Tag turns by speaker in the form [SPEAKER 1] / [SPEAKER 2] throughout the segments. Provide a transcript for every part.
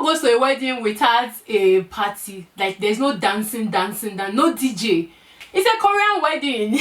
[SPEAKER 1] goes to a wedding without a party? Like there's no dancing, no DJ. It's a Korean wedding.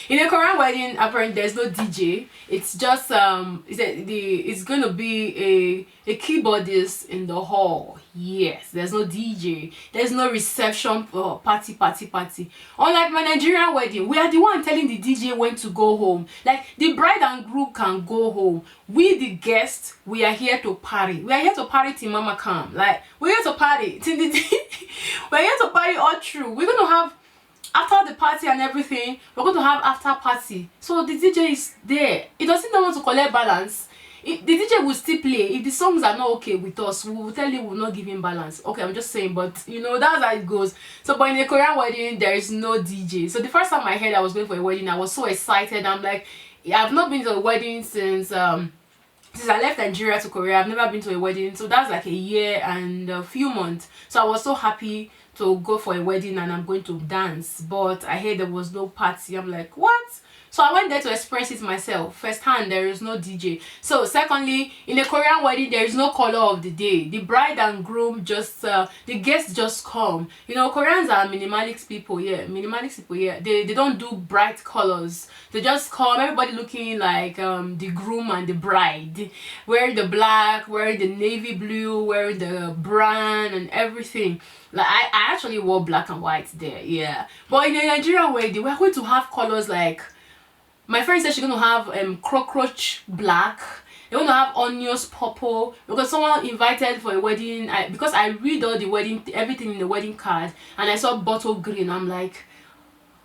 [SPEAKER 1] In a Korean wedding, apparently there's no DJ. It's just it's gonna be a keyboardist in the hall. Yes, there's no DJ. There's no reception for party. Unlike my Nigerian wedding, we are the one telling the DJ when to go home. Like the bride and groom can go home. We the guests, we are here to party. We are here to party till mama come. Like we're here to party till the we're here to party all through. We're gonna have, after the party and everything, we're going to have after party. So the DJ is there. It doesn't want to collect balance. The DJ will still play. If the songs are not okay with us, we will tell you we will not give him balance. Okay, I'm just saying, but you know, that's how it goes. So but in a Korean wedding, there is no DJ. So the first time I heard I was going for a wedding, I was so excited. I'm like, I've not been to a wedding since I left Nigeria to Korea. I've never been to a wedding. So that's like a year and a few months. So I was so happy to go for a wedding and I'm going to dance, but I heard there was no party. I'm like, what? So I went there to experience it myself firsthand. There is no DJ. So secondly, in a Korean wedding, there is no color of the day. The bride and groom just the guests just come. You know, Koreans are minimalist people. Yeah, they don't do bright colors. They just come, everybody looking like the groom and the bride, wearing the black, wearing the navy blue, wearing the brown and everything. Like I actually wore black and white there, yeah. But in a Nigerian wedding, we're going to have colors like, my friend said she's going to have cockroach black. They're going to have onions purple, because someone invited for a wedding. Because I read all the wedding, everything in the wedding card, and I saw bottle green. I'm like,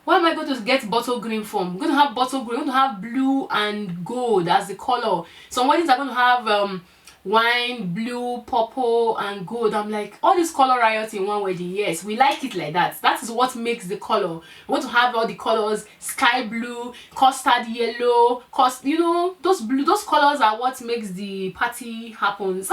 [SPEAKER 1] what am I going to get bottle green from? I'm going to have bottle green. I'm going to have blue and gold as the color. Some weddings are going to have wine, blue, purple and gold. I'm like, all this color riot in one wedding. Yes, we like it like that. That is what makes the color. We want to have all the colors, sky blue, custard yellow, you know, those colors are what makes the party happens.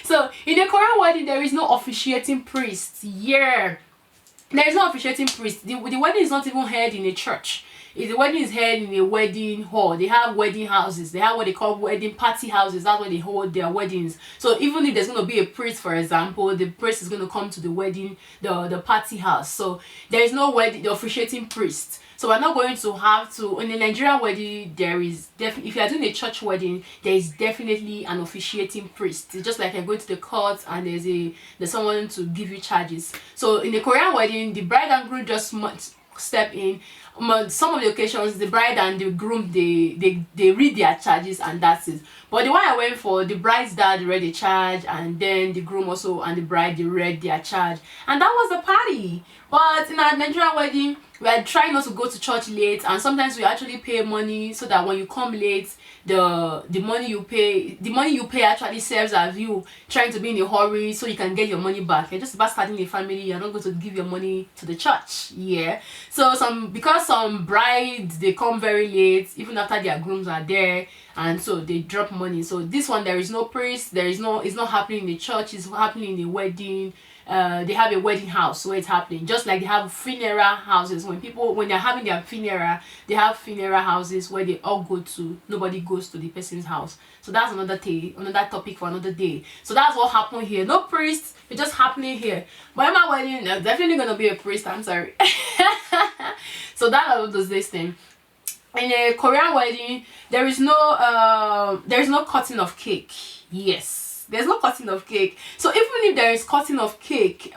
[SPEAKER 1] So in a Korean wedding, there is no officiating priest. Yeah, there is no officiating priest. The wedding is not even held in a church. If the wedding is held in a wedding hall, they have wedding houses. They have what they call wedding party houses. That's where they hold their weddings. So even if there's going to be a priest, for example, the priest is going to come to the wedding, the party house. So there is no wedding, the officiating priest. So we're not going to have to, in a Nigerian wedding, there is definitely, if you are doing a church wedding, there is definitely an officiating priest. It's just like you're going to the court and there's someone to give you charges. So in a Korean wedding, the bride and groom just step in. Some of the occasions, the bride and the groom, they read their charges and that's it. But the one I went for, the bride's dad read the charge, and then the groom also and the bride, they read their charge, and that was the party. But in our Nigerian wedding, we are trying not to go to church late, and sometimes we actually pay money so that when you come late, the money you pay actually serves as you trying to be in a hurry so you can get your money back. You're just about starting a family. You're not going to give your money to the church. Yeah. So because some brides, they come very late even after their grooms are there, and so they drop money. So this one, there is no priest, it's not happening in the church, it's happening in the wedding. They have a wedding house where it's happening, just like they have funeral houses. When they're having their funeral, they have funeral houses where they all go to. Nobody goes to the person's house. So that's another topic for another day. So that's what happened here. No priest, it's just happening here. But in my wedding, there's definitely gonna be a priest. I'm sorry. So that was this thing. In a Korean wedding, there is no cutting of cake. Yes, there's no cutting of cake. So even if there is cutting of cake,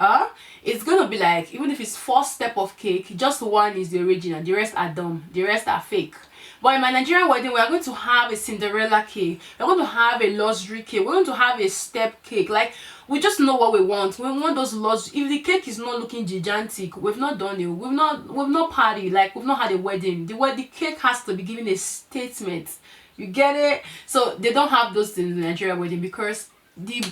[SPEAKER 1] it's gonna be like, even if it's 4 steps of cake, just one is the original, the rest are dumb, the rest are fake. But in my Nigerian wedding, we are going to have a Cinderella cake, we're going to have a luxury cake, we're going to have a step cake. Like, we just know what we want. We want those luxury. If the cake is not looking gigantic, we've not done it. We've not party. Like, we've not had a wedding. The cake has to be giving a statement. You get it? So they don't have those things in the Nigerian wedding, because the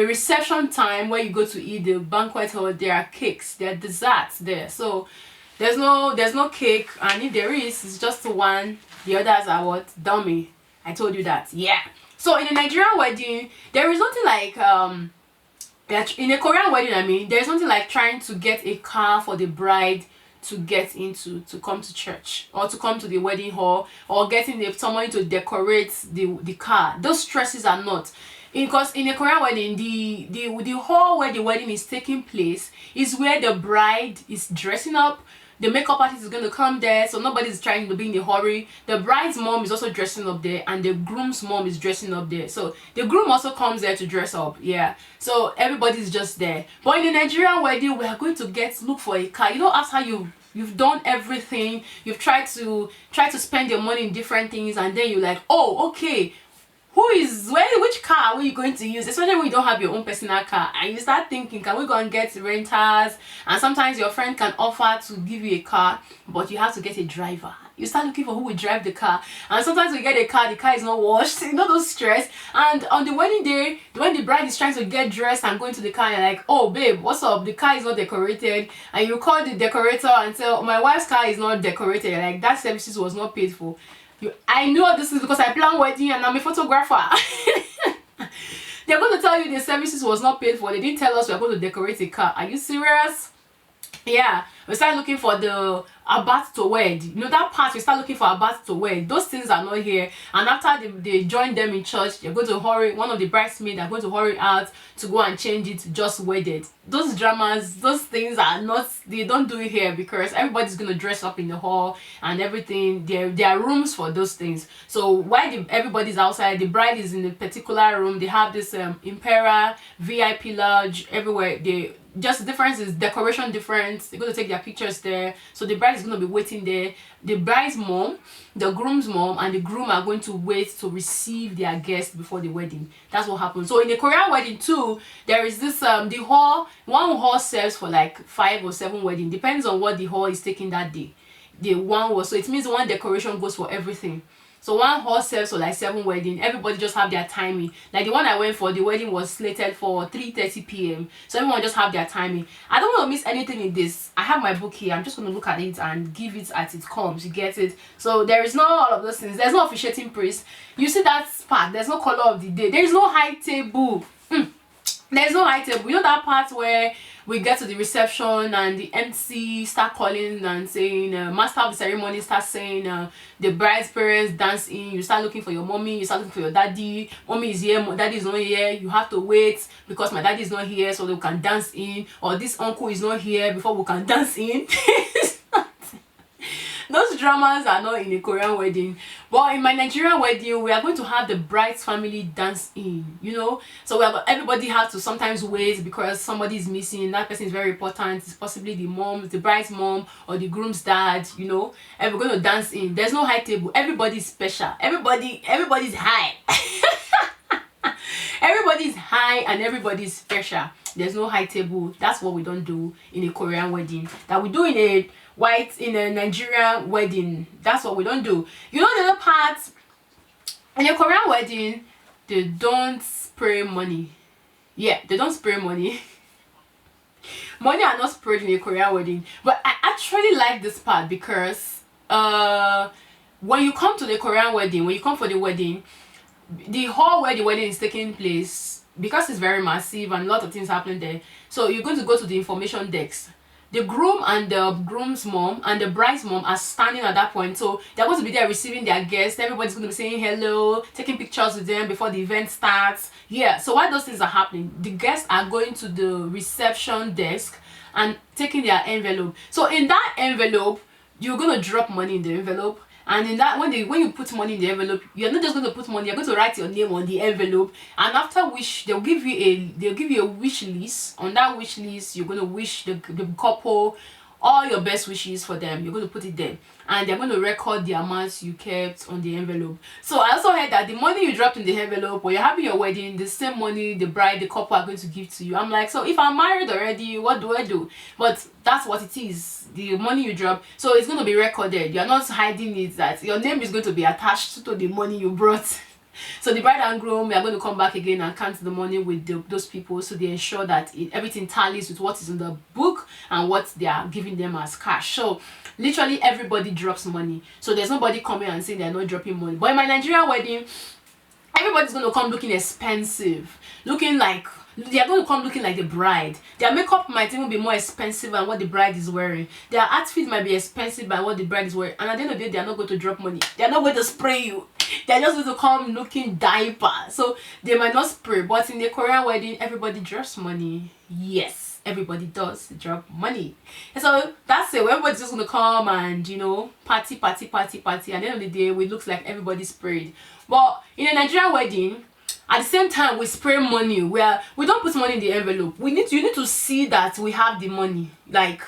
[SPEAKER 1] reception time where you go to eat, the banquet hall, there are cakes, there are desserts there. So there's no cake, and if there is, it's just one. The others are what? Dummy. I told you that. Yeah. So in a Nigerian wedding, there is nothing like in a Korean wedding, I mean, there's nothing like trying to get a car for the bride to get into, to come to church, or to come to the wedding hall, or getting someone to decorate the car. Those stresses are not. Because in a Korean wedding, the hall where the wedding is taking place is where the bride is dressing up. The makeup artist is going to come there, so nobody's trying to be in a hurry. The bride's mom is also dressing up there, and the groom's mom is dressing up there. So the groom also comes there to dress up. Yeah, so everybody's just there. But in the Nigerian wedding, we are going to look for a car. You know, after you've done everything, you've tried to spend your money in different things, and then you're like, oh, okay, which car are you going to use, especially when you don't have your own personal car, and you start thinking, can we go and get renters? And sometimes your friend can offer to give you a car, but you have to get a driver. You start looking for who will drive the car, and sometimes you get a car, the car is not washed, you know, those stress. And on the wedding day, when the bride is trying to get dressed and go into the car, you're like, oh babe, what's up, the car is not decorated. And you call the decorator and say, oh, my wife's car is not decorated. You're like, that services was not paid for. I know this is because I plan wedding and I'm a photographer. They're going to tell you the services was not paid for. They didn't tell us we're going to decorate a car. Are you serious? Yeah, we start looking for the abat to wed. You know that part, we start looking for abat to wed. Those things are not here. And after they join them in church, they're going to hurry. One of the bridesmaids are going to hurry out to go and change it to just wedded. Those dramas, those things are not, they don't do it here, because everybody's going to dress up in the hall and everything. There are rooms for those things. So while everybody's outside, the bride is in a particular room. They have this Impera VIP lodge everywhere. Just the difference is decoration difference. They're going to take their pictures there. So the bride is going to be waiting there. The bride's mom, the groom's mom, and the groom are going to wait to receive their guests before the wedding. That's what happens. So in the Korean wedding too, there is this the hall. One hall serves for like 5 or 7 weddings. Depends on what the hall is taking that day. So it means one decoration goes for everything. So one hall serves for like 7 weddings. Everybody just have their timing. Like the one I went for, the wedding was slated for 3:30 p.m. So everyone just have their timing. I don't want to miss anything in this. I have my book here. I'm just going to look at it and give it as it comes. You get it? So there is no all of those things. There's no officiating priest. You see that part? There's no color of the day. There is no high table. There's no high table. You know that part where we get to the reception and the MC start calling and saying, master of the ceremony starts saying, the bride's parents dance in. You start looking for your mommy, you start looking for your daddy. Mommy is here, daddy is not here. You have to wait because my daddy is not here so they can dance in. Or this uncle is not here before we can dance in. Those dramas are not in a Korean wedding. But in my Nigerian wedding, we are going to have the bride's family dance in, you know. So everybody has to sometimes wait because somebody is missing. That person is very important. It's possibly the mom, the bride's mom, or the groom's dad, you know. And we're going to dance in. There's no high table. Everybody's special. Everybody's high. Everybody's high and everybody's special. There's no high table. That's what we don't do in a Korean wedding. That we do in a Nigerian wedding. That's what we don't do. You know the other part, in a Korean wedding, they don't spray money. Yeah, they don't spray money. Money are not sprayed in a Korean wedding. But I actually like this part because when you come to the Korean wedding, when you come for the wedding, the hall where the wedding is taking place, because it's very massive and a lot of things happen there, so you're going to go to the information desk. The groom and the groom's mom and the bride's mom are standing at that point, so they're going to be there receiving their guests. Everybody's going to be saying hello, taking pictures with them before the event starts. Yeah, so while those things are happening, the guests are going to the reception desk and taking their envelope. So in that envelope, you're going to drop money in the envelope. And in that, when you put money in the envelope, you're not just going to put money, you're going to write your name on the envelope. And after which, they'll give you a wish list. On that wish list, you're going to wish the couple all your best wishes for them. You're going to put it there, and they're going to record the amounts you kept on the envelope. So I also heard that the money you dropped in the envelope when you're having your wedding, the same money the bride, the couple are going to give to you. I'm like, so if I'm married already, what do I do? But that's what it is, the money you drop. So it's going to be recorded. You're not hiding it, that your name is going to be attached to the money you brought. So the bride and groom are going to come back again and count the money with those people, so they ensure that everything tallies with what is in the book and what they are giving them as cash. So literally everybody drops money, so there's nobody coming and saying they're not dropping money. But in my Nigerian wedding, everybody's going to come looking expensive, looking like they are going to come looking like the bride. Their makeup might even be more expensive than what the bride is wearing. Their outfit might be expensive than what the bride is wearing. And at the end of the day, they are not going to drop money. They are not going to spray you. They're just going to come looking diaper. So they might not spray. But in the Korean wedding, everybody drops money. Yes, everybody does drop money. And so that's it. Everybody's just going to come and, you know, party, party, party, party. At the end of the day, it looks like everybody sprayed. But in a Nigerian wedding, at the same time, we spray money. We don't put money in the envelope. You need to see that we have the money. Like,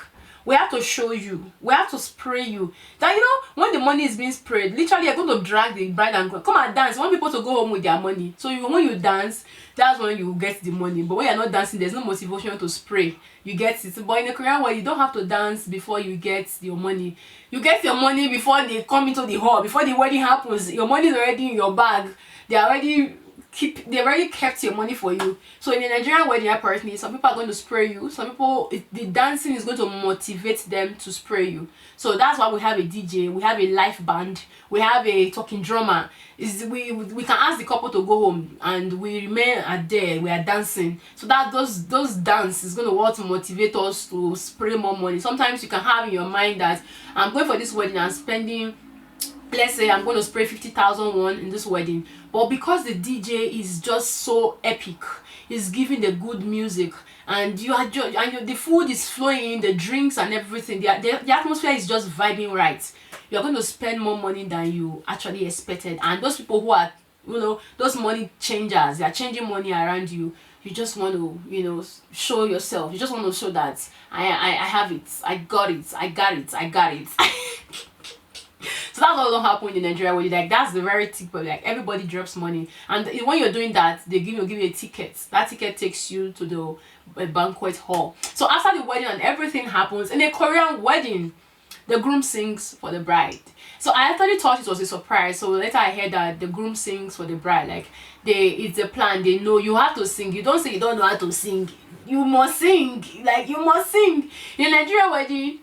[SPEAKER 1] we have to show you. We have to spray you. That, you know, when the money is being sprayed, literally you're going to drag the bride and come and dance. You want people to go home with their money. So when you dance, that's when you get the money. But when you're not dancing, there's no motivation to spray. You get it. But in a Korean way, you don't have to dance before you get your money. You get your money before they come into the hall. Before the wedding happens, your money is already in your bag. They already kept your money for you. So in a Nigerian wedding, apparently, some people are going to spray you. Some people, the dancing is going to motivate them to spray you. So that's why we have a DJ, we have a live band, we have a talking drummer. We can ask the couple to go home and we remain there. We are dancing. So that those dance is going to want to motivate us to spray more money. Sometimes you can have in your mind that I'm going for this wedding and spending, let's say I'm going to spray 50,000 won in this wedding, but because the DJ is just so epic, he's giving the good music, and the food is flowing, the drinks and everything, the atmosphere is just vibing right, you're going to spend more money than you actually expected. And those people who are, you know, those money changers, they are changing money around you. You just want to, you know, show yourself. You just want to show that I have it, I got it. So that's what will happen in Nigeria where like that's the very tip of like everybody drops money, and when you're doing that, they give you a ticket. That ticket takes you to the banquet hall. So after the wedding and everything happens, in a Korean wedding, the groom sings for the bride. So I actually thought it was a surprise. So later I heard that the groom sings for the bride. Like it's a plan. They know you have to sing. You don't say you don't know how to sing. You must sing. Like you must sing. In a Nigerian wedding,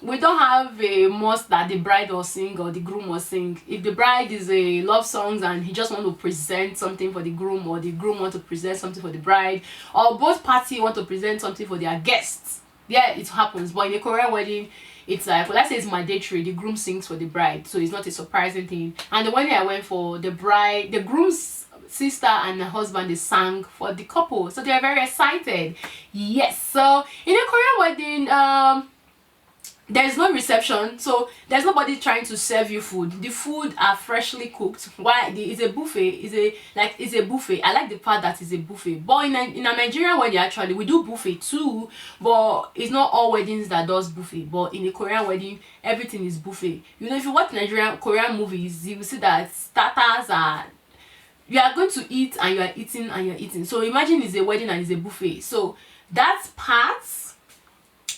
[SPEAKER 1] we don't have a must that the bride will sing or the groom will sing. If the bride is a love songs and he just want to present something for the groom, or the groom want to present something for the bride, or both parties want to present something for their guests, yeah, it happens. But in a Korean wedding, it's like, well, let's say it's mandatory, the groom sings for the bride, so it's not a surprising thing. And the wedding I went for, the groom's sister and the husband, they sang for the couple, so they're very excited. Yes. So in a Korean wedding, there's no reception, so there's nobody trying to serve you food. The food are freshly cooked. Why? It's a buffet. It's a buffet. I like the part that it's a buffet. But in a Nigerian wedding, actually we do buffet too, but it's not all weddings that does buffet. But in a Korean wedding, everything is buffet. You know, if you watch Korean movies, you will see that starters are, you are going to eat and you are eating and you're eating. So imagine it's a wedding and it's a buffet. So that part,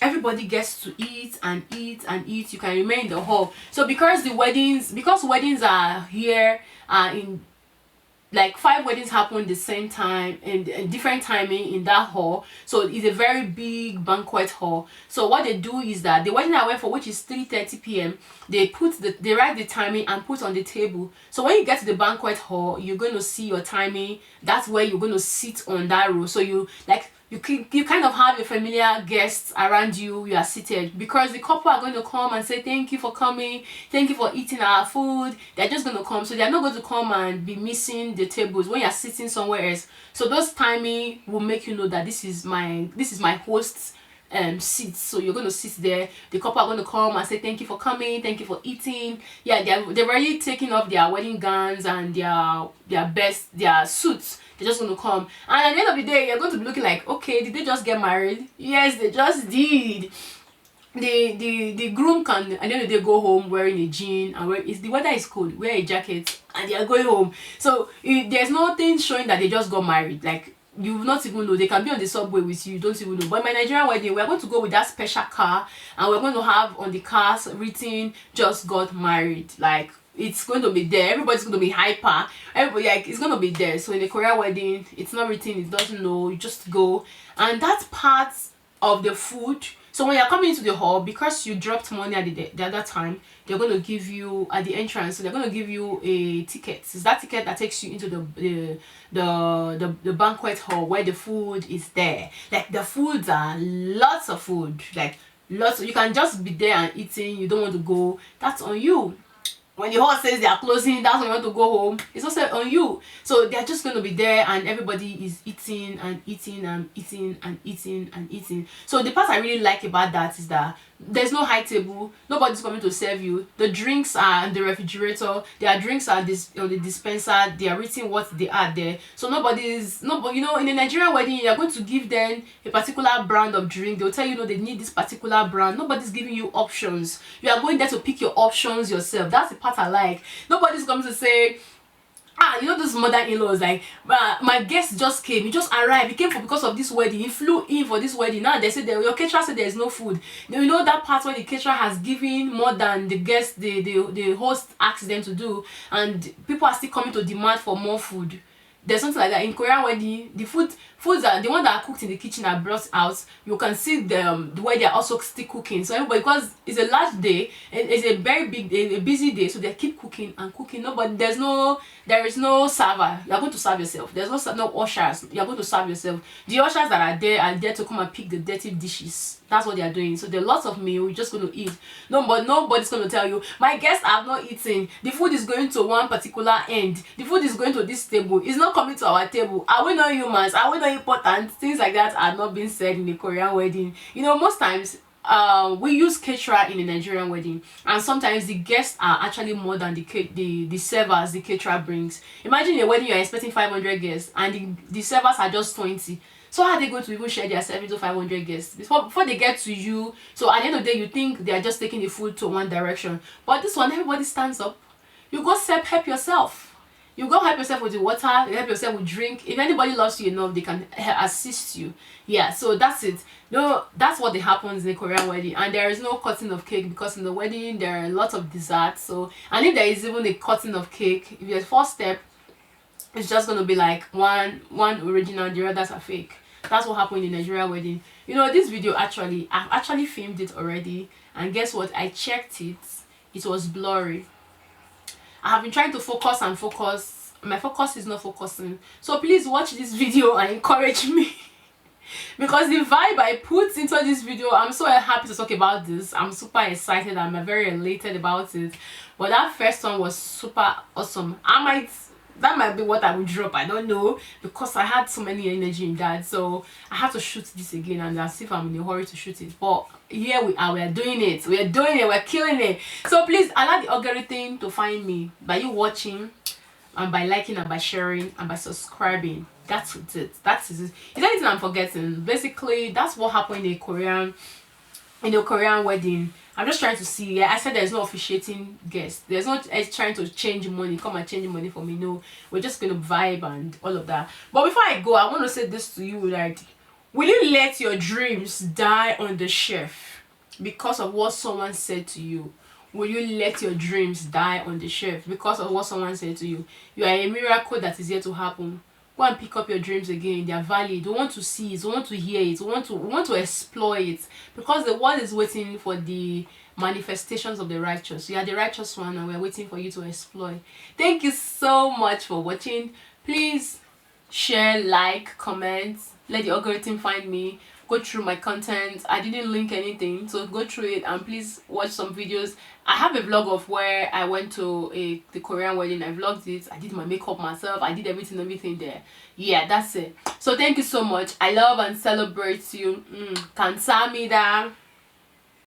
[SPEAKER 1] everybody gets to eat and eat and eat. You can remain in the hall. So because weddings are here in like 5 weddings happen the same time and different timing in that hall, so it's a very big banquet hall. So what they do is that the wedding I went for, which is 3:30 p.m., they write the timing and put on the table. So when you get to the banquet hall, you're going to see your timing. That's where you're going to sit on that row. So you kind of have a familiar guests around you. You are seated because the couple are going to come and say thank you for coming, thank you for eating our food. They're just going to come, so they're not going to come and be missing the tables when you're sitting somewhere else. So those timing will make you know that this is my host's seats. So you're going to sit there. The couple are going to come and say thank you for coming, thank you for eating. Yeah, they're already taking off their wedding gowns and their suits. They're just going to come, and at the end of the day, you're going to be looking like, okay, did they just get married? Yes, they just did. The groom can at the end of the day go home wearing a jean, and if the weather is cold, wear a jacket, and they are going home. So there's nothing showing that they just got married. Like, you will not even know. They can be on the subway with you, you don't even know. But in my Nigerian wedding, we're going to go with that special car, and we're going to have on the cars written just got married. Like, it's going to be there. Everybody's going to be hyper. Everybody, like, it's going to be there. So in a Korean wedding, it's not written, it doesn't know, you just go. And that's part of the food. So when you're coming into the hall, because you dropped money at the other time, they're going to give you at the entrance, so they're going to give you a ticket. It's that ticket that takes you into the banquet hall where the food is there. Like, the foods are lots of food, like lots of, you can just be there and eating. You don't want to go, that's on you. when the hall says they are closing, that's when you want to go home. It's also on you. So they're just going to be there, and everybody is eating and eating and eating and eating and eating. So the part I really like about that is that there's no high table. Nobody's coming to serve you. The drinks are in the refrigerator. Their drinks are this on the dispenser. They are written what they are there. So nobody, you know, in a Nigerian wedding, you're going to give them a particular brand of drink. They'll tell you, no, they need this particular brand. Nobody's giving you options. You are going there to pick your options yourself. That's the part I like. Nobody's coming to say, you know, this mother-in-law is like, my guest just came, he just arrived, he came for because of this wedding, he flew in for this wedding. Now they said that your caterer said there is no food. You know that part where the caterer has given more than the guest, the host asked them to do, and people are still coming to demand for more food. There's something like that in Korean wedding. The foods are the one that are cooked in the kitchen are brought out. You can see the way they are also still cooking. So everybody, because it's a large day, it's a very big, a busy day, so they keep cooking and cooking. Nobody, there is no server. You are going to serve yourself. There's no ushers. You are going to serve yourself. The ushers that are there to come and pick the dirty dishes. That's what they are doing. So there are lots of meal. You're just going to eat. Nobody's going to tell you, my guests have not eaten. The food is going to one particular end. The food is going to this table. It's not coming to our table. Are we not humans? Are we not important? Things like that are not being said in a Korean wedding. You know, most times we use caterer in a Nigerian wedding, and sometimes the guests are actually more than the servers the caterer brings. Imagine a wedding you're expecting 500 guests and the servers are just 20. So how are they going to even share their serving to 500 guests before they get to you? So at the end of the day, you think they are just taking the food to one direction, but this one, everybody stands up. You go help yourself. You go help yourself with the water, you help yourself with drink. If anybody loves you enough, they can assist you. Yeah, so that's it. No, that's what happens in a Korean wedding. And there is no cutting of cake, because in the wedding there are lots of desserts. So, and if there is even a cutting of cake, if there's first step, it's just going to be like one original, the others are fake. That's what happened in the Nigeria wedding. You know, this video I've actually filmed it already, and guess what? I checked it. It was blurry. I have been trying to focus and focus. My focus is not focusing. So please watch this video and encourage me. Because the vibe I put into this video, I'm so happy to talk about this. I'm super excited. I'm very elated about it. But that first one was super awesome. That might be what I would drop, I don't know, because I had so many energy in that. So I have to shoot this again, and as if I'm in a hurry to shoot it. But here we are, we're doing it, we're killing it. So please allow the algorithm to find me by you watching, and by liking, and by sharing, and by subscribing. That's it. That's it. Is there anything I'm forgetting? Basically, that's what happened in a Korean wedding. I'm just trying to see. Yeah, I said there's no officiating guest. There's not trying to change money. Come and change money for me. No, we're just gonna vibe and all of that. But before I go, I want to say this to you: like, will you let your dreams die on the shelf because of what someone said to you? Will you let your dreams die on the shelf because of what someone said to you? You are a miracle that is yet to happen. Go and pick up your dreams again. They are valid. We want to see it. We want to hear it. We want to explore it, because the world is waiting for the manifestations of the righteous. You are the righteous one, and we're waiting for you to explore. Thank you so much for watching. Please share, like, comment. Let the algorithm find me. Go through my content. I didn't link anything, so go through it and please watch some videos. I have a vlog of where I went to the Korean wedding. I vlogged it. I did my makeup myself. I did everything there. Yeah, that's it. So thank you so much. I love and celebrate you. Kamsahamnida.